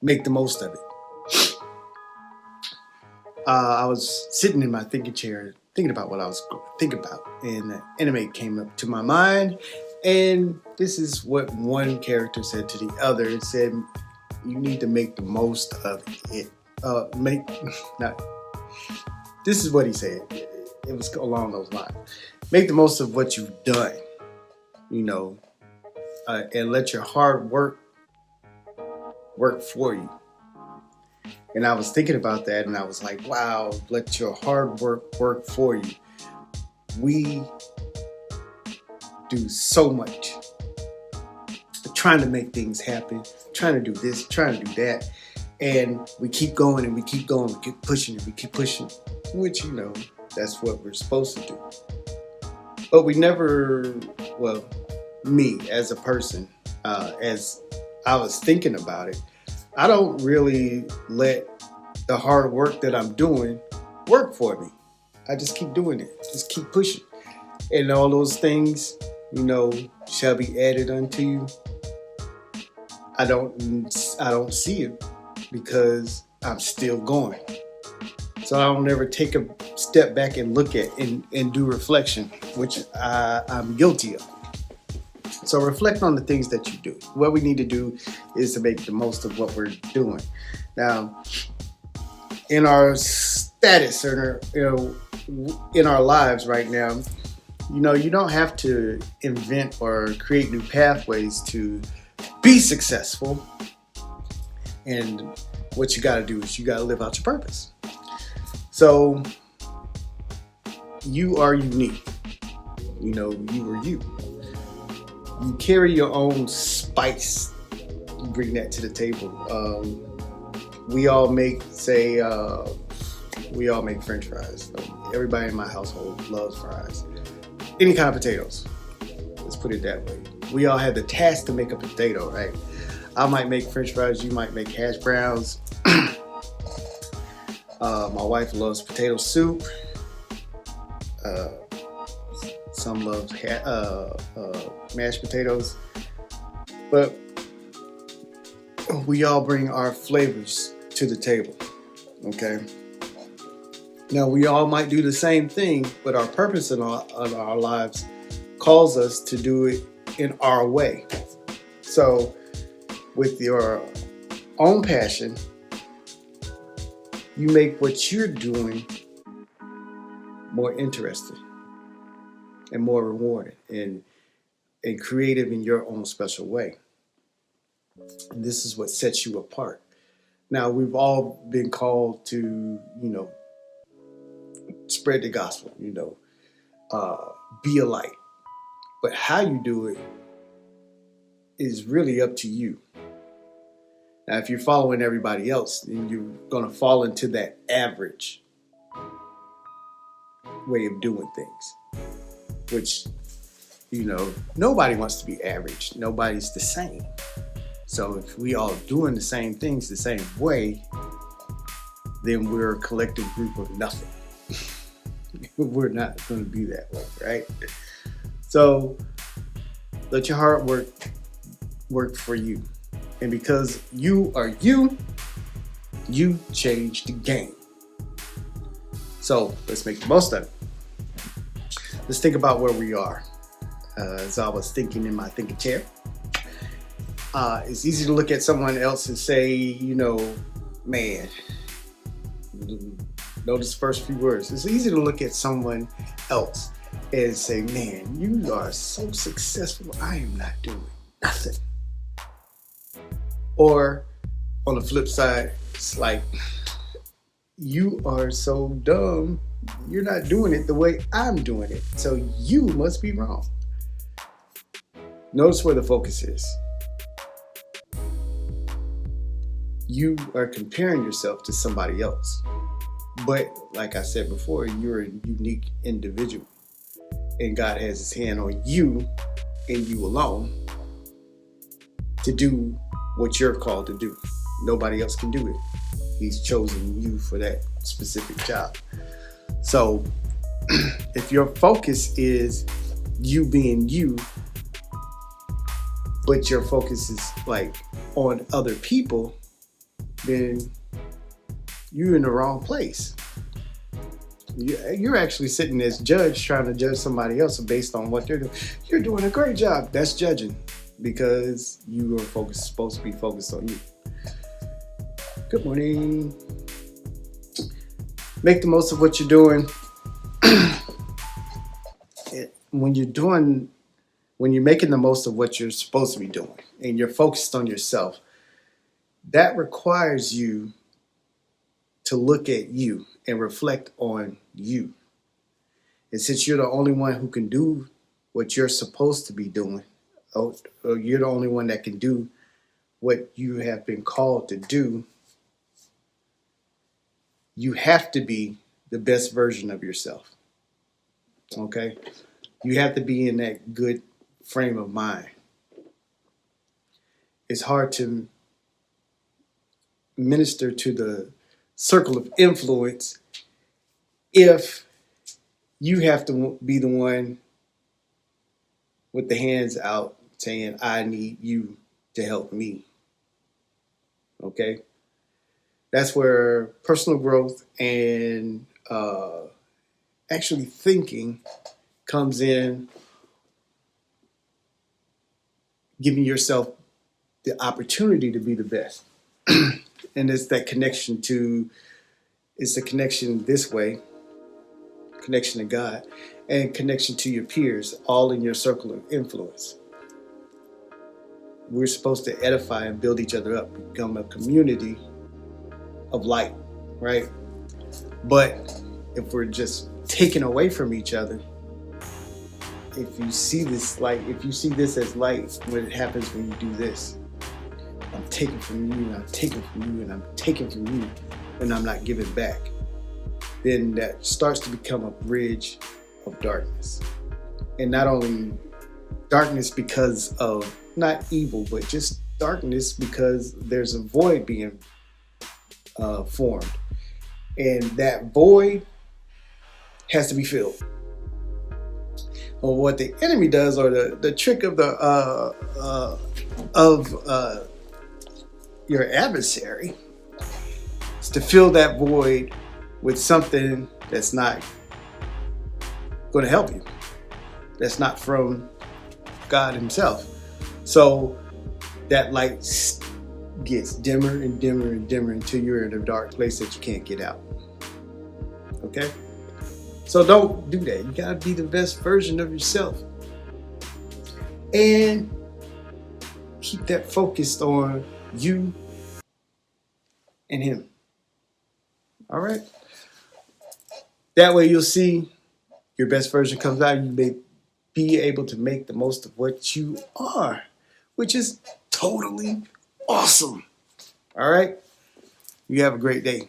make the most of it. I was sitting in my thinking chair thinking about what I was thinking about, and the anime came up to my mind. And this is what one character said to the other. It said, "You need to make the most of it." Make not. This is what he said. It was along those lines. Make the most of what you've done. You know, and let your hard work for you. And I was thinking about that, and I was like, wow, let your hard work for you. We do so much trying to make things happen, trying to do this, trying to do that. And we keep going and we keep going, we keep pushing and we keep pushing, which, that's what we're supposed to do. But we never, well, me as a person, as I was thinking about it, I don't really let the hard work that I'm doing work for me. I just keep doing it, just keep pushing. And all those things, shall be added unto you. I don't see it because I'm still going. So I don't ever take a step back and look at and do reflection, which I'm guilty of. So reflect on the things that you do. What we need to do is to make the most of what we're doing. Now, in our status, or in our lives right now, you don't have to invent or create new pathways to be successful. And what you got to do is you got to live out your purpose. So you are unique. You are you. You carry your own spice. You bring that to the table. We all make French fries. Everybody in my household loves fries. Any kind of potatoes. Let's put it that way. We all have the task to make a potato, right? I might make French fries. You might make hash browns. My wife loves potato soup. Some love mashed potatoes, but we all bring our flavors to the table. Okay. Now we all might do the same thing, but our purpose in our lives calls us to do it in our way. So, with your own passion, you make what you're doing more interesting and more rewarding and creative in your own special way. And this is what sets you apart. Now, we've all been called to, spread the gospel, be a light. But how you do it is really up to you. Now, if you're following everybody else, then you're going to fall into that average way of doing things, which, nobody wants to be average. Nobody's the same. So if we all doing the same things the same way, then we're a collective group of nothing. We're not going to be that way, right? So let your hard work for you. And because you are you change the game. So let's make the most of it. Let's think about where we are. As I was thinking in my thinking chair, it's easy to look at someone else and say, man, notice the first few words. It's easy to look at someone else and say, man, you are so successful. I am not doing nothing. Or on the flip side, it's like, you are so dumb. You're not doing it the way I'm doing it. So you must be wrong. Notice where the focus is. You are comparing yourself to somebody else. But like I said before, you're a unique individual. And God has his hand on you and you alone to do what you're called to do. Nobody else can do it. He's chosen you for that specific job. So if your focus is you being you, but your focus is like on other people, then you're in the wrong place. You're actually sitting as judge trying to judge somebody else based on what they're doing. You're doing a great job. That's judging because you are supposed to be focused on you. Good morning. Make the most of what you're doing. When you're making the most of what you're supposed to be doing and you're focused on yourself, that requires you to look at you and reflect on you. And since you're the only one who can do what you're supposed to be doing, or you're the only one that can do what you have been called to do, you have to be the best version of yourself. Okay? You have to be in that good frame of mind. It's hard to minister to the circle of influence if you have to be the one with the hands out saying, I need you to help me. Okay? That's where personal growth and actually thinking comes in, giving yourself the opportunity to be the best. And it's that connection it's a connection this way, connection to God, and connection to your peers, all in your circle of influence. We're supposed to edify and build each other up, become a community of light, right? But if we're just taken away from each other, if you see this as light, what happens when you do this? I'm taking from you, and I'm taking from you, and I'm taking from you, and I'm not giving back. Then that starts to become a bridge of darkness. And not only darkness because of not evil, but just darkness because there's a void being formed. And that void has to be filled. Or what the enemy does, or the trick of your adversary, is to fill that void with something that's not going to help you, that's not from God himself. So that light gets dimmer and dimmer and dimmer until you're in a dark place that you can't get out. Okay? So don't do that. You gotta be the best version of yourself. And keep that focused on you and him. All right? That way you'll see your best version comes out. You may be able to make the most of what you are, which is totally awesome. All right? You have a great day.